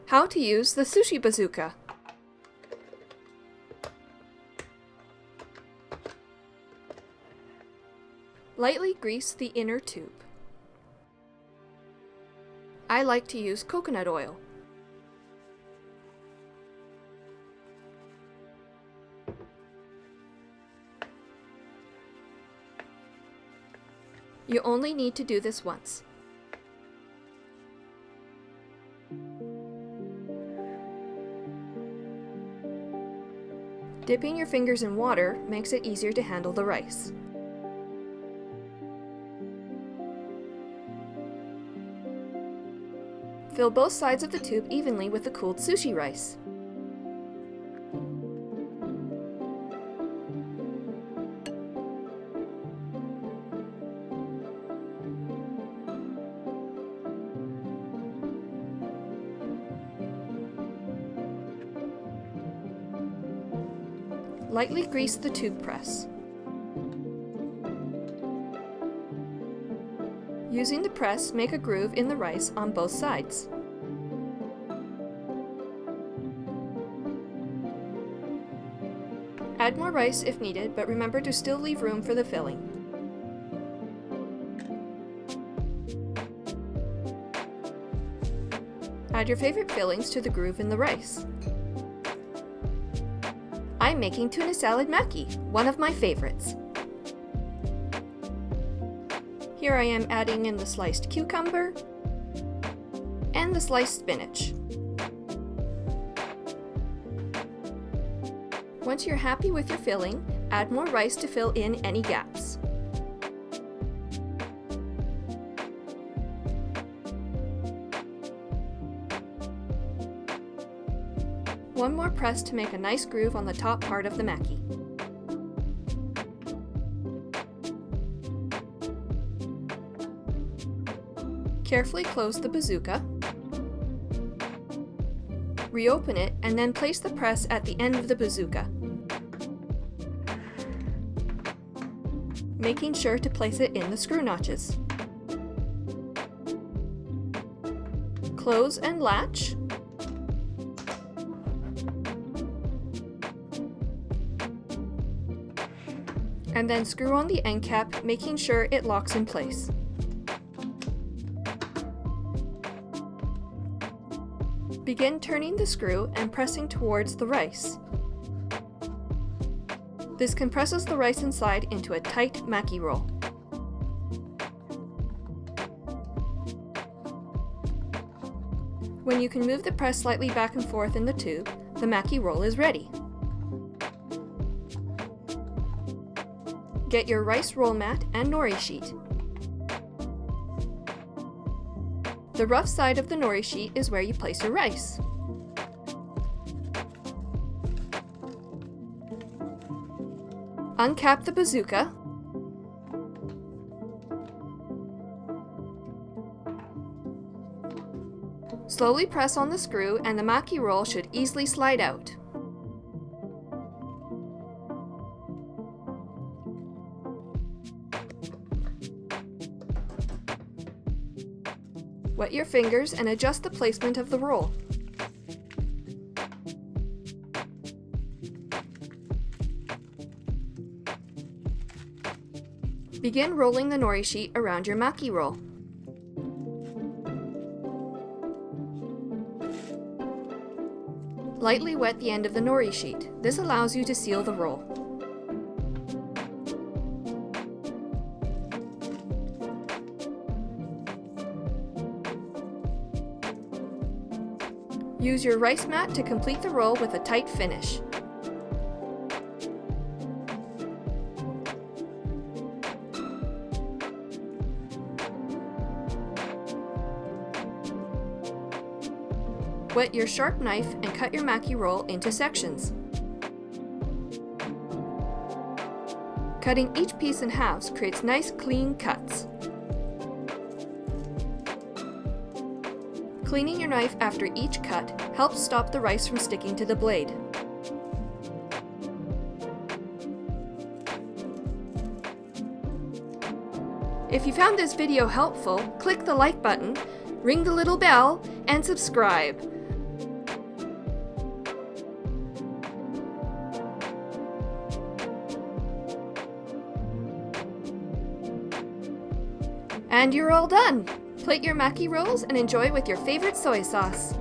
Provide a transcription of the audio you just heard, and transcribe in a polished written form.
How to use the Sushi Bazooka. Lightly grease the inner tube. I like to use coconut oil. You only need to do this once. Dipping your fingers in water makes it easier to handle the rice. Fill both sides of the tube evenly with the cooled sushi rice. Lightly grease the tube press. Using the press, make a groove in the rice on both sides. Add more rice if needed, but remember to still leave room for the filling. Add your favorite fillings to the groove in the rice. I'm making tuna salad maki, one of my favorites. Here I am adding in the sliced cucumber and the sliced spinach. Once you're happy with your filling, add more rice to fill in any gaps. One more press to make a nice groove on the top part of the maki. Carefully close the bazooka. Reopen it and then place the press at the end of the bazooka, making sure to place it in the screw notches. Close and latch. And then screw on the end cap, making sure it locks in place. Begin turning the screw and pressing towards the rice. This compresses the rice inside into a tight maki roll. When you can move the press slightly back and forth in the tube, the maki roll is ready. Get your rice roll mat and nori sheet. The rough side of the nori sheet is where you place your rice. Uncap the bazooka. Slowly press on the screw and the maki roll should easily slide out. Wet your fingers and adjust the placement of the roll. Begin rolling the nori sheet around your maki roll. Lightly wet the end of the nori sheet. This allows you to seal the roll. Use your rice mat to complete the roll with a tight finish. Wet your sharp knife and cut your maki roll into sections. Cutting each piece in halves creates nice clean cuts. Cleaning your knife after each cut helps stop the rice from sticking to the blade. If you found this video helpful, click the like button, ring the little bell, and subscribe. And you're all done! Plate your maki rolls and enjoy with your favorite soy sauce.